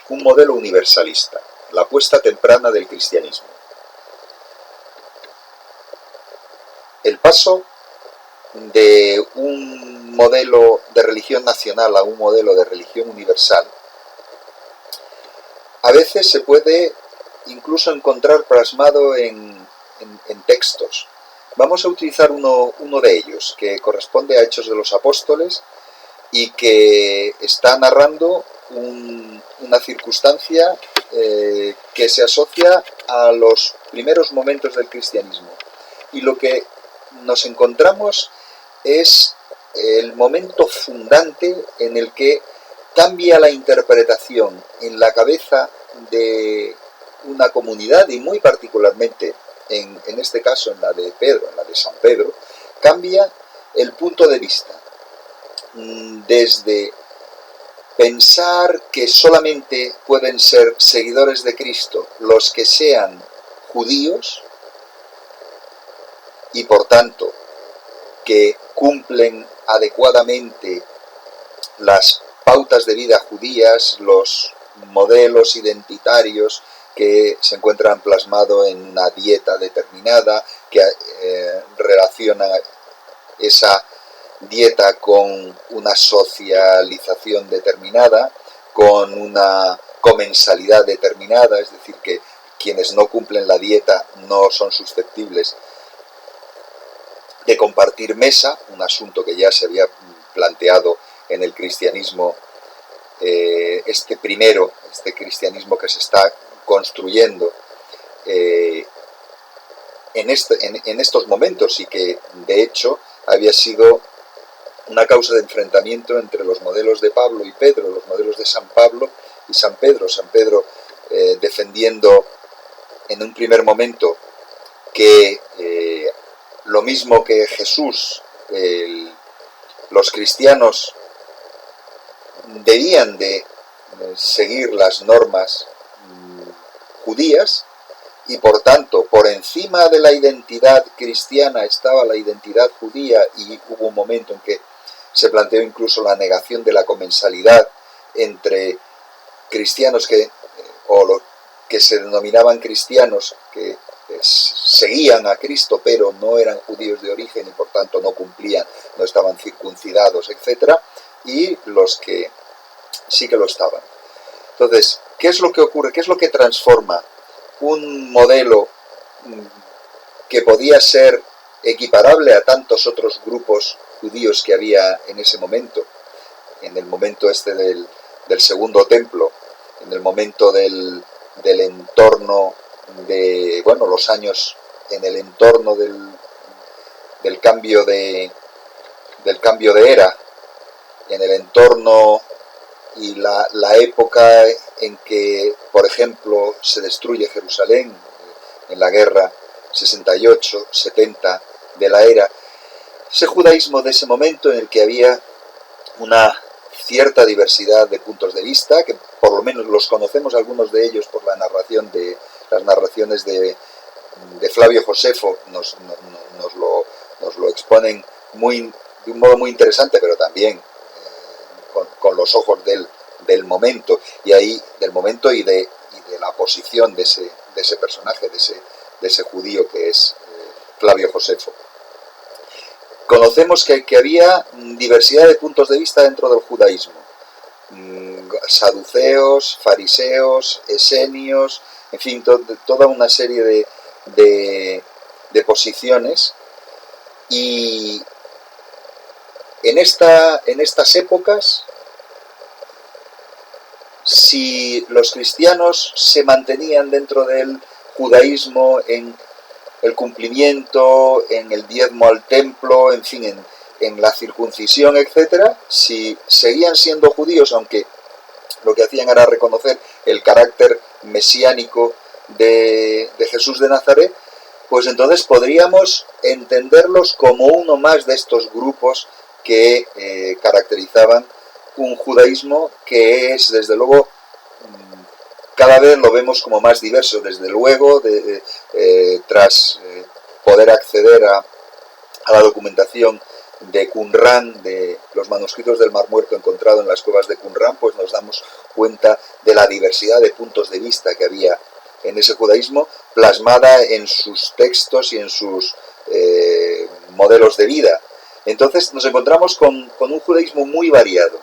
un modelo universalista, la puesta temprana del cristianismo. El paso de un modelo de religión nacional a un modelo de religión universal a veces se puede incluso encontrar plasmado en textos. Vamos a utilizar uno de ellos, que corresponde a Hechos de los Apóstoles y que está narrando una circunstancia que se asocia a los primeros momentos del cristianismo. Y lo que nos encontramos es el momento fundante en el que cambia la interpretación en la cabeza de una comunidad, y muy particularmente en este caso en la de Pedro, en la de San Pedro, cambia el punto de vista. Desde pensar que solamente pueden ser seguidores de Cristo los que sean judíos y por tanto que cumplen adecuadamente las pautas de vida judías, los modelos identitarios que se encuentran plasmados en una dieta determinada, que relaciona esa dieta con una socialización determinada, con una comensalidad determinada, es decir, que quienes no cumplen la dieta no son susceptibles de compartir mesa, un asunto que ya se había planteado en el cristianismo, este cristianismo que se está construyendo en estos momentos, y que de hecho había sido una causa de enfrentamiento entre los modelos de Pablo y Pedro, los modelos de San Pablo y San Pedro. San Pedro defendiendo en un primer momento que lo mismo que Jesús, los cristianos debían de seguir las normas judías, y por tanto por encima de la identidad cristiana estaba la identidad judía, y hubo un momento en que se planteó incluso la negación de la comensalidad entre cristianos o los que se denominaban cristianos, que seguían a Cristo pero no eran judíos de origen y por tanto no cumplían, no estaban circuncidados, etc., y los que sí que lo estaban. Entonces, ¿qué es lo que ocurre? ¿Qué es lo que transforma un modelo que podía ser equiparable a tantos otros grupos judíos que había en ese momento, en el momento del segundo templo, en el momento del entorno de, bueno, los años en el entorno del cambio de era, en el entorno y la época en que, por ejemplo, se destruye Jerusalén en la guerra 68-70 de la era, ese judaísmo de ese momento en el que había una cierta diversidad de puntos de vista, que por lo menos los conocemos algunos de ellos por las narraciones de Flavio Josefo, nos lo exponen de un modo muy interesante, pero también con los ojos del momento, y ahí del momento y de la posición de ese personaje, de ese judío que es Flavio Josefo. Conocemos que había diversidad de puntos de vista dentro del judaísmo, saduceos, fariseos, esenios, en fin, toda una serie de posiciones, y en estas épocas, si los cristianos se mantenían dentro del judaísmo en el cumplimiento, en el diezmo al templo, en fin, en la circuncisión, etc., si seguían siendo judíos, aunque lo que hacían era reconocer el carácter mesiánico de Jesús de Nazaret, pues entonces podríamos entenderlos como uno más de estos grupos que caracterizaban un judaísmo que es, desde luego, cada vez lo vemos como más diverso. Desde luego, tras poder acceder a la documentación de Qumrán, de los manuscritos del Mar Muerto encontrado en las cuevas de Qumrán, pues nos damos cuenta de la diversidad de puntos de vista que había en ese judaísmo, plasmada en sus textos y en sus modelos de vida. Entonces nos encontramos con un judaísmo muy variado,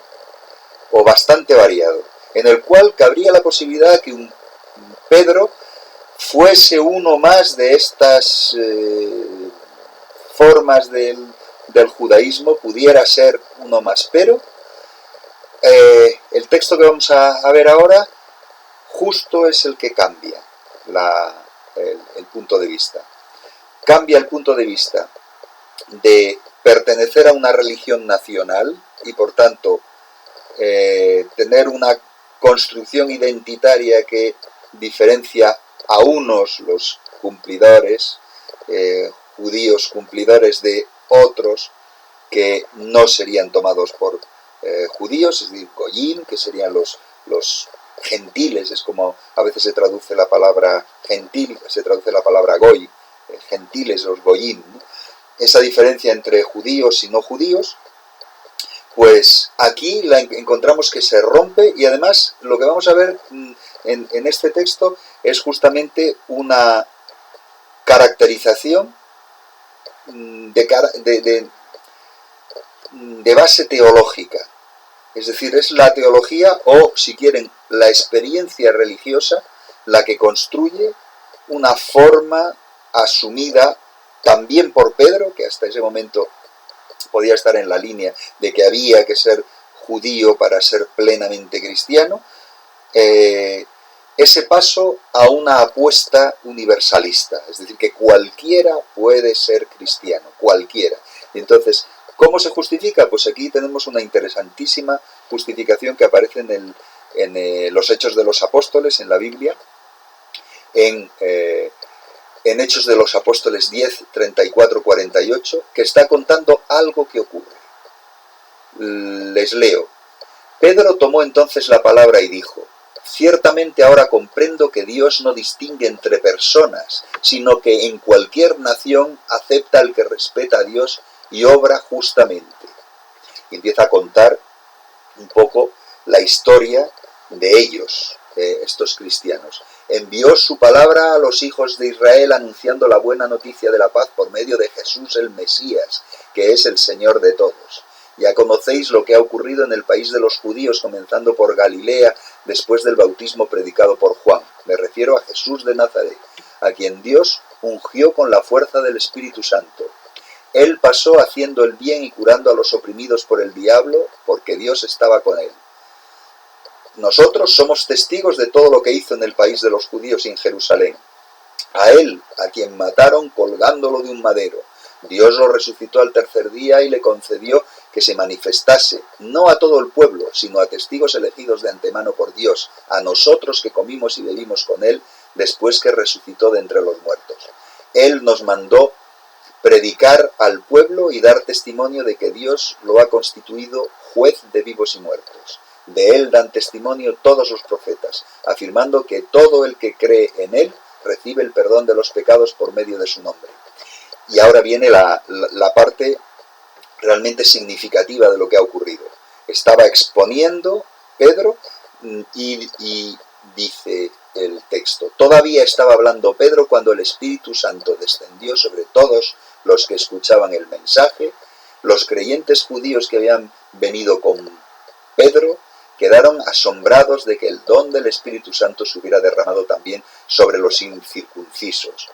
o bastante variado, en el cual cabría la posibilidad que un Pedro fuese uno más de estas formas del judaísmo, pudiera ser uno más, pero el texto que vamos a ver ahora justo es el que cambia el punto de vista. Cambia el punto de vista de pertenecer a una religión nacional y por tanto tener una construcción identitaria que diferencia a unos, los cumplidores, judíos cumplidores, de otros que no serían tomados por judíos, es decir, goyim, que serían los gentiles, es como a veces se traduce la palabra gentil, se traduce la palabra goy, gentiles, los goyim, ¿no? Esa diferencia entre judíos y no judíos, pues aquí la encontramos que se rompe, y además lo que vamos a ver en este texto es justamente una caracterización de base teológica. Es decir, es la teología, o si quieren, la experiencia religiosa, la que construye una forma asumida también por Pedro, que hasta ese momento podía estar en la línea de que había que ser judío para ser plenamente cristiano, ese paso a una apuesta universalista, es decir, que cualquiera puede ser cristiano, cualquiera. Y entonces, ¿cómo se justifica? Pues aquí tenemos una interesantísima justificación que aparece en los Hechos de los Apóstoles, en la Biblia, en Hechos de los Apóstoles 10, 34, 48, que está contando algo que ocurre. Les leo. Pedro tomó entonces la palabra y dijo: ciertamente ahora comprendo que Dios no distingue entre personas, sino que en cualquier nación acepta al que respeta a Dios y obra justamente. Y empieza a contar un poco la historia de ellos, de estos cristianos. Envió su palabra a los hijos de Israel anunciando la buena noticia de la paz por medio de Jesús el Mesías, que es el Señor de todos. Ya conocéis lo que ha ocurrido en el país de los judíos, comenzando por Galilea, después del bautismo predicado por Juan. Me refiero a Jesús de Nazaret, a quien Dios ungió con la fuerza del Espíritu Santo. Él pasó haciendo el bien y curando a los oprimidos por el diablo, porque Dios estaba con él. Nosotros somos testigos de todo lo que hizo en el país de los judíos y en Jerusalén. A él, a quien mataron colgándolo de un madero, Dios lo resucitó al tercer día y le concedió que se manifestase, no a todo el pueblo, sino a testigos elegidos de antemano por Dios, a nosotros que comimos y bebimos con él después que resucitó de entre los muertos. Él nos mandó predicar al pueblo y dar testimonio de que Dios lo ha constituido juez de vivos y muertos. De él dan testimonio todos los profetas, afirmando que todo el que cree en él recibe el perdón de los pecados por medio de su nombre. Y ahora viene la parte realmente significativa de lo que ha ocurrido. Estaba exponiendo Pedro y dice el texto: todavía estaba hablando Pedro cuando el Espíritu Santo descendió sobre todos los que escuchaban el mensaje. Los creyentes judíos que habían venido con Pedro quedaron asombrados de que el don del Espíritu Santo se hubiera derramado también sobre los incircuncisos,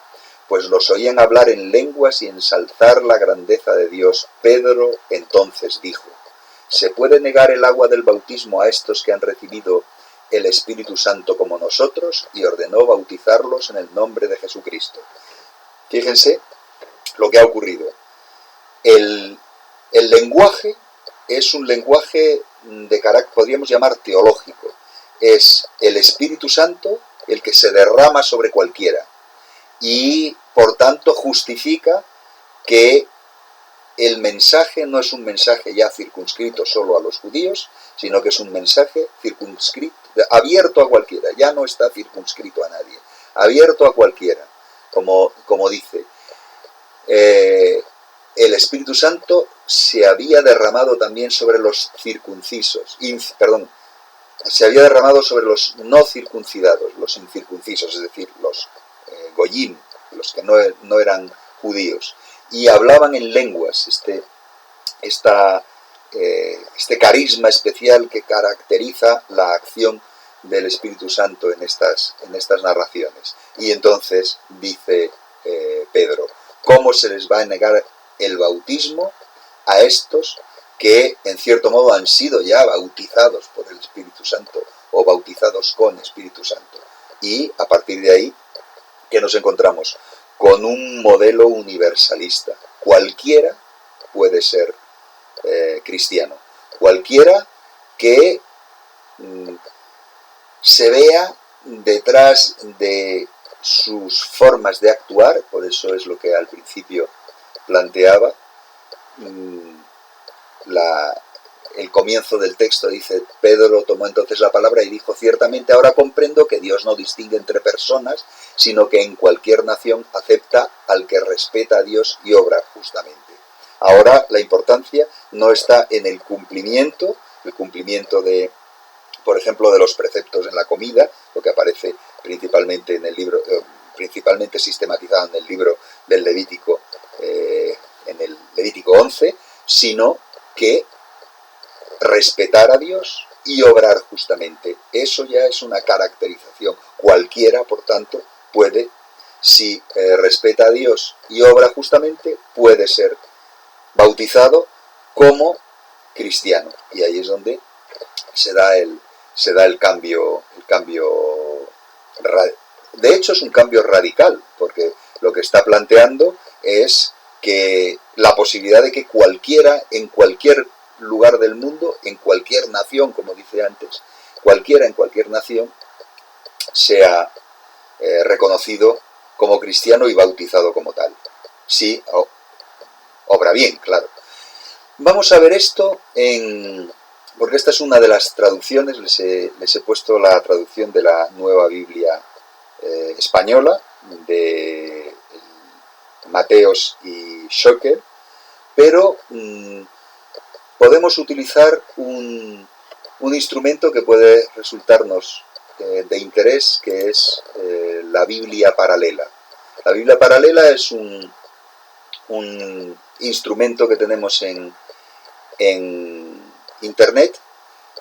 pues los oían hablar en lenguas y ensalzar la grandeza de Dios. Pedro entonces dijo: ¿se puede negar el agua del bautismo a estos que han recibido el Espíritu Santo como nosotros? Y ordenó bautizarlos en el nombre de Jesucristo. Fíjense lo que ha ocurrido. El lenguaje es un lenguaje de carácter, podríamos llamar teológico. Es el Espíritu Santo el que se derrama sobre cualquiera y por tanto justifica que el mensaje no es un mensaje ya circunscrito solo a los judíos, sino que es un mensaje circunscrito, abierto a cualquiera. Ya no está circunscrito a nadie, abierto a cualquiera, como dice. el Espíritu Santo se había derramado también sobre los circuncisos, se había derramado sobre los no circuncidados, los incircuncisos, es decir, los goyim, los que no eran judíos, y hablaban en lenguas, este carisma especial que caracteriza la acción del Espíritu Santo en estas narraciones. Y entonces dice Pedro, ¿cómo se les va a negar el bautismo a estos que en cierto modo han sido ya bautizados por el Espíritu Santo o bautizados con Espíritu Santo? Y a partir de ahí, ¿qué nos encontramos? Con un modelo universalista. Cualquiera puede ser cristiano. Cualquiera que se vea detrás de sus formas de actuar, por eso es lo que al principio planteaba, el comienzo del texto dice, Pedro tomó entonces la palabra y dijo, ciertamente ahora comprendo que Dios no distingue entre personas, sino que en cualquier nación acepta al que respeta a Dios y obra justamente. Ahora la importancia no está en el cumplimiento de, por ejemplo, de los preceptos en la comida, lo que aparece principalmente en el libro, principalmente sistematizado en el libro del Levítico, en el Levítico 11, sino que respetar a Dios y obrar justamente. Eso ya es una caracterización. Cualquiera, por tanto, puede, si respeta a Dios y obra justamente, puede ser bautizado como cristiano. Y ahí es donde se da el cambio. De hecho, es un cambio radical, porque lo que está planteando es que la posibilidad de que cualquiera, en cualquier lugar del mundo, en cualquier nación, como dice antes, cualquiera en cualquier nación, sea reconocido como cristiano y bautizado como tal. Sí, obra bien, claro. Vamos a ver esto porque esta es una de las traducciones, les he puesto la traducción de la Nueva Biblia española, de Mateos y Schocker, pero podemos utilizar un instrumento que puede resultarnos de interés, que es la Biblia paralela. La Biblia paralela es un instrumento que tenemos en Internet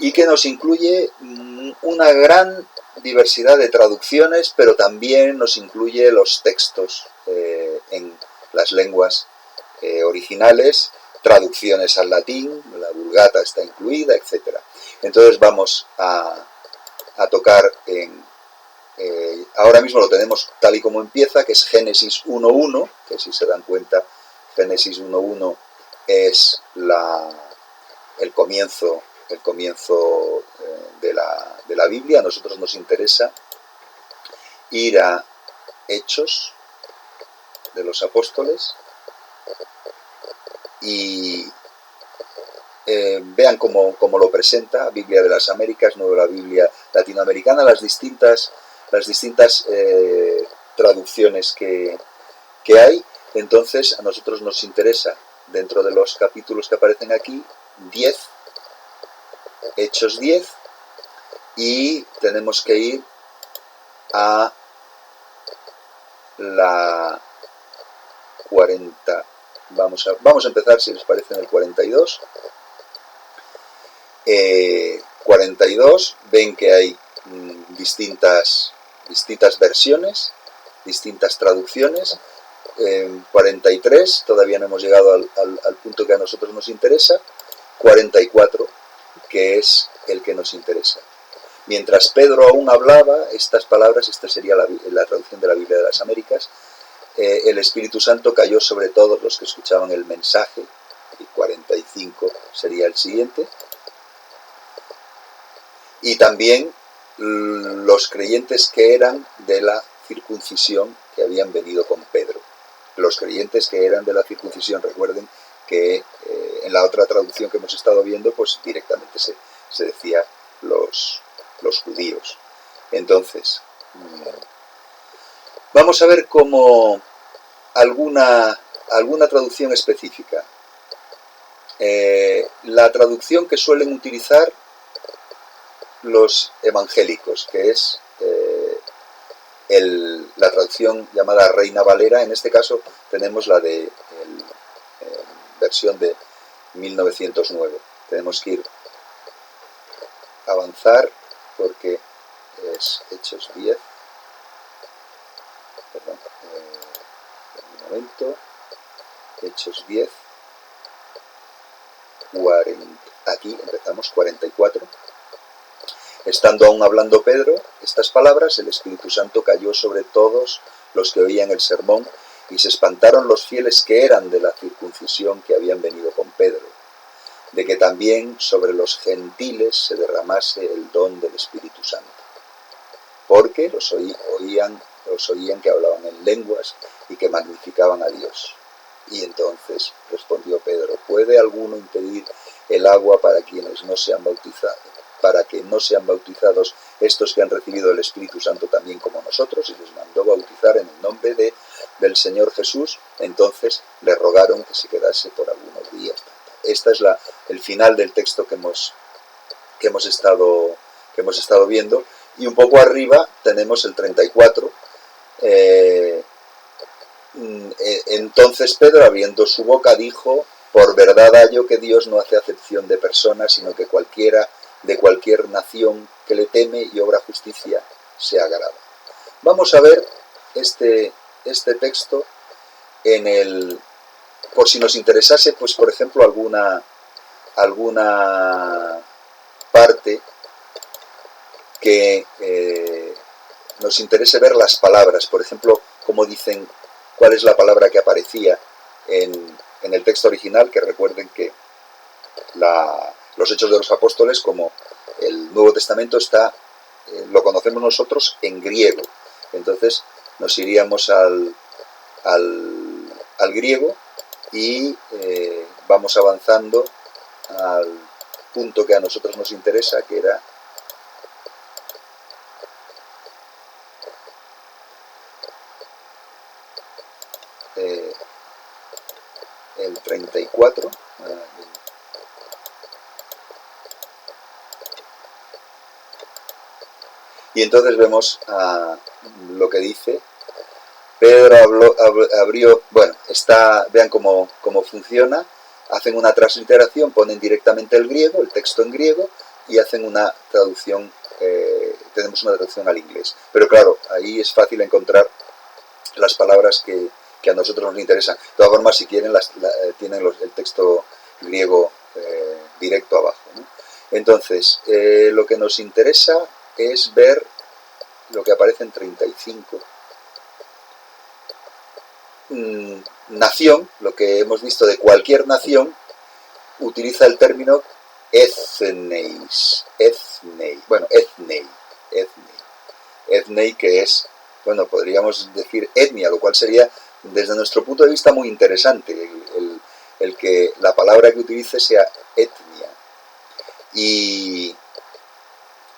y que nos incluye una gran diversidad de traducciones, pero también nos incluye los textos en las lenguas originales, traducciones al latín, la Vulgata está incluida, etc. Entonces vamos a tocar ahora mismo lo tenemos tal y como empieza, que es Génesis 1.1, que si se dan cuenta, Génesis 1.1 es el comienzo de la Biblia. A nosotros nos interesa ir a Hechos de los Apóstoles y vean cómo lo presenta Biblia de las Américas, Nueva Biblia Latinoamericana, las distintas traducciones que hay. Entonces a nosotros nos interesa, dentro de los capítulos que aparecen aquí, 10, Hechos 10, y tenemos que ir a la 40. Vamos a empezar, si les parece, en el 42. 42, ven que hay distintas versiones, distintas traducciones. 43, todavía no hemos llegado al punto que a nosotros nos interesa. 44, que es el que nos interesa. Mientras Pedro aún hablaba estas palabras, esta sería la traducción de la Biblia de las Américas, el Espíritu Santo cayó sobre todos los que escuchaban el mensaje, y 45 sería el siguiente, y también los creyentes que eran de la circuncisión que habían venido con Pedro. Los creyentes que eran de la circuncisión, recuerden que en la otra traducción que hemos estado viendo, pues directamente se decía los judíos. Entonces, vamos a ver cómo alguna alguna traducción específica. La traducción que suelen utilizar los evangélicos, que es la traducción llamada Reina Valera. En este caso tenemos la de versión de 1909. Tenemos que ir a avanzar porque es Hechos 10. Perdón, un momento. Hechos 10. 40, aquí empezamos 44. Estando aún hablando Pedro estas palabras, el Espíritu Santo cayó sobre todos los que oían el sermón, y se espantaron los fieles que eran de la circuncisión, que habían venido con Pedro, de que también sobre los gentiles se derramase el don del Espíritu Santo, porque los oían que hablaban en lenguas y que magnificaban a Dios. Y entonces respondió Pedro: ¿puede alguno impedir el agua para quienes no sean bautizados, para que no sean bautizados estos que han recibido el Espíritu Santo también como nosotros? Y les mandó bautizar en el nombre del Señor Jesús. Entonces le rogaron que se quedase por algunos días. Esta es el final del texto que hemos estado viendo. Y un poco arriba tenemos el 34. Entonces Pedro, abriendo su boca, dijo: por verdad hallo que Dios no hace acepción de personas, sino que cualquiera de cualquier nación que le teme y obra justicia se agrada. Vamos a ver este texto por si nos interesase, pues por ejemplo alguna parte que nos interese ver las palabras, por ejemplo, cómo dicen, cuál es la palabra que aparecía en el texto original, que recuerden que los Hechos de los Apóstoles, como el Nuevo Testamento, lo conocemos nosotros en griego. Entonces nos iríamos al griego y vamos avanzando al punto que a nosotros nos interesa, que era el 34. Y entonces vemos lo que dice. Pedro abrió, bueno, vean cómo funciona. Hacen una transliteración, ponen directamente el griego, el texto en griego, y hacen una traducción, tenemos una traducción al inglés. Pero claro, ahí es fácil encontrar las palabras que a nosotros nos interesan. De todas formas, si quieren, tienen el texto griego directo abajo, ¿no? Entonces, lo que nos interesa es ver lo que aparece en 35. Nación, lo que hemos visto de cualquier nación, utiliza el término ethneis, ethnei, que es, bueno, podríamos decir etnia, lo cual sería, desde nuestro punto de vista, muy interesante, el que la palabra que utilice sea etnia. ¿Y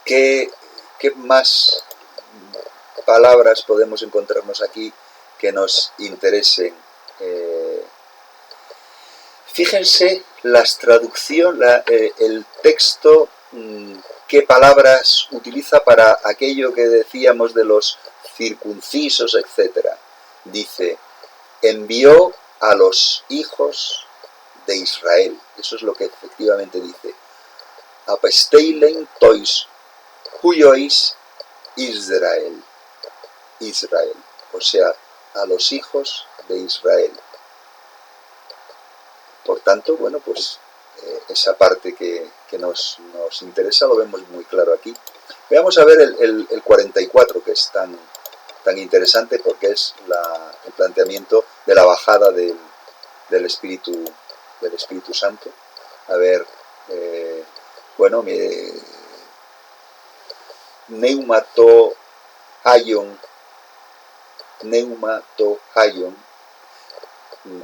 qué más palabras podemos encontrarnos aquí que nos interesen? Fíjense las traducciones, el texto, qué palabras utiliza para aquello que decíamos de los circuncisos, etc. Dice: envió a los hijos de Israel. Eso es lo que efectivamente dice. Apesteilen tois huiois Israel. O sea, a los hijos de Israel. Por tanto, bueno, pues esa parte que nos interesa lo vemos muy claro aquí. Veamos a ver el 44, que es tan interesante, porque es el planteamiento de la bajada del Espíritu Santo. A ver, bueno, neumato haion,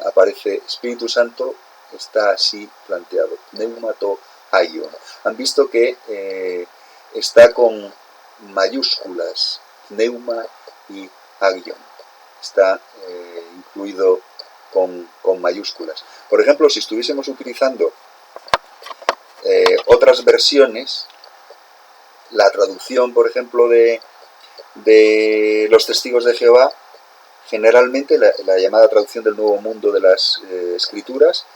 aparece Espíritu Santo, está así planteado, neumato haion. Han visto que está con mayúsculas, neuma y haion. Está incluido con mayúsculas. Por ejemplo, si estuviésemos utilizando otras versiones, la traducción, por ejemplo, de los Testigos de Jehová, generalmente la llamada traducción del Nuevo Mundo de las Escrituras,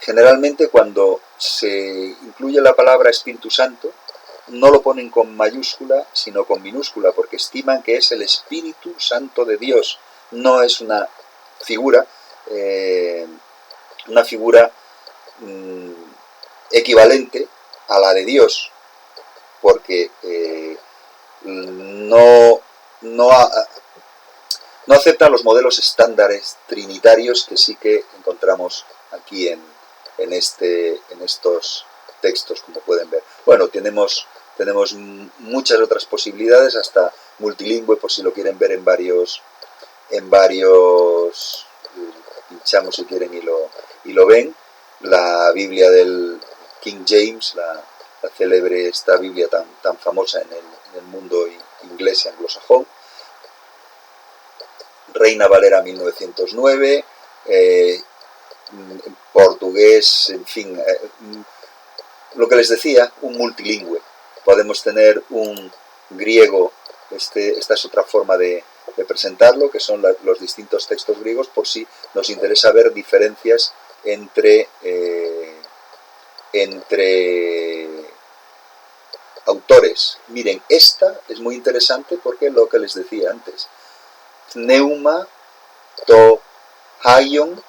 generalmente cuando se incluye la palabra Espíritu Santo, no lo ponen con mayúscula, sino con minúscula, porque estiman que es el Espíritu Santo de Dios, no es una figura equivalente a la de Dios, porque no acepta los modelos estándares trinitarios que sí que encontramos aquí en estos textos, como pueden ver. Bueno, tenemos muchas otras posibilidades, hasta multilingüe, por si lo quieren ver en varios pinchamos si quieren y lo ven. La Biblia del King James, la célebre, esta Biblia tan famosa en el mundo inglés y anglosajón. Reina Valera 1909, portugués, en fin, lo que les decía, un multilingüe. Podemos tener un griego, esta es otra forma de presentarlo, que son los distintos textos griegos, por si nos interesa ver diferencias entre autores. Miren, esta es muy interesante porque lo que les decía antes, Pneuma to Haion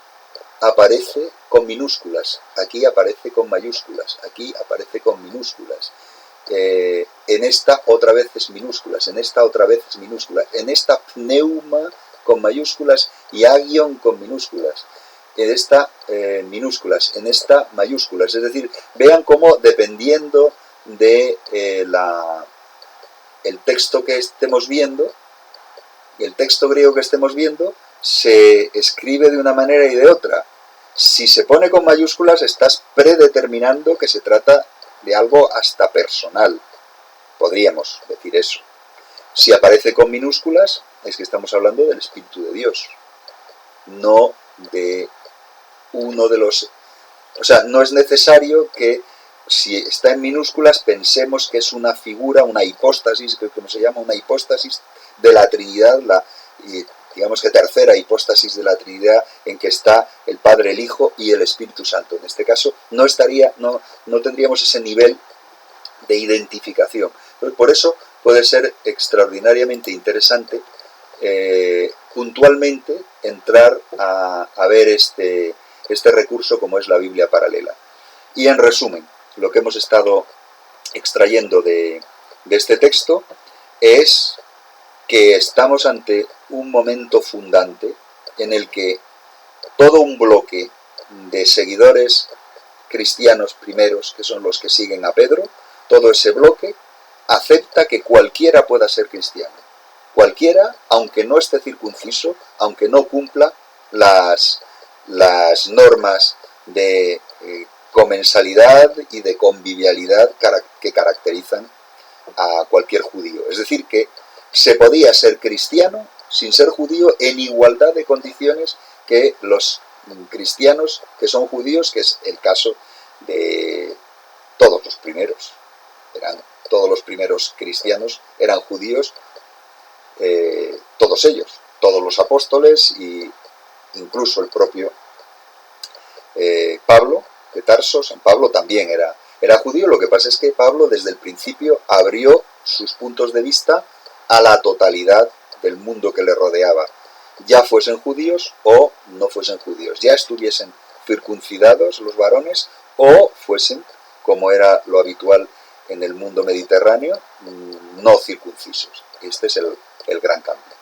aparece con minúsculas, aquí aparece con mayúsculas, aquí aparece con minúsculas, en esta otra vez es minúsculas, en esta otra vez es minúsculas, en esta pneuma con mayúsculas y agion con minúsculas, en esta minúsculas, en esta mayúsculas. Es decir, vean cómo dependiendo de el texto que estemos viendo, el texto griego que estemos viendo, se escribe de una manera y de otra. Si se pone con mayúsculas, estás predeterminando que se trata de algo hasta personal. Podríamos decir eso. Si aparece con minúsculas, es que estamos hablando del Espíritu de Dios, no de uno de los... O sea, no es necesario que si está en minúsculas pensemos que es una figura, una hipóstasis, como se llama, una hipóstasis de la Trinidad, digamos que tercera hipóstasis de la Trinidad, en que está el Padre, el Hijo y el Espíritu Santo. En este caso no tendríamos ese nivel de identificación. Entonces, por eso puede ser extraordinariamente interesante puntualmente entrar a ver este recurso como es la Biblia paralela. Y en resumen, lo que hemos estado extrayendo de este texto es que estamos ante un momento fundante en el que todo un bloque de seguidores cristianos primeros, que son los que siguen a Pedro, todo ese bloque acepta que cualquiera pueda ser cristiano. Cualquiera, aunque no esté circunciso, aunque no cumpla las normas de comensalidad y de convivialidad que caracterizan a cualquier judío. Es decir, que se podía ser cristiano sin ser judío en igualdad de condiciones que los cristianos que son judíos, que es el caso de todos los primeros. Todos los primeros cristianos eran judíos, todos ellos, todos los apóstoles e incluso el propio Pablo de Tarso. San Pablo también era judío. Lo que pasa es que Pablo desde el principio abrió sus puntos de vista a la totalidad del mundo que le rodeaba, ya fuesen judíos o no fuesen judíos, ya estuviesen circuncidados los varones o fuesen, como era lo habitual en el mundo mediterráneo, no circuncisos. Este es el gran cambio.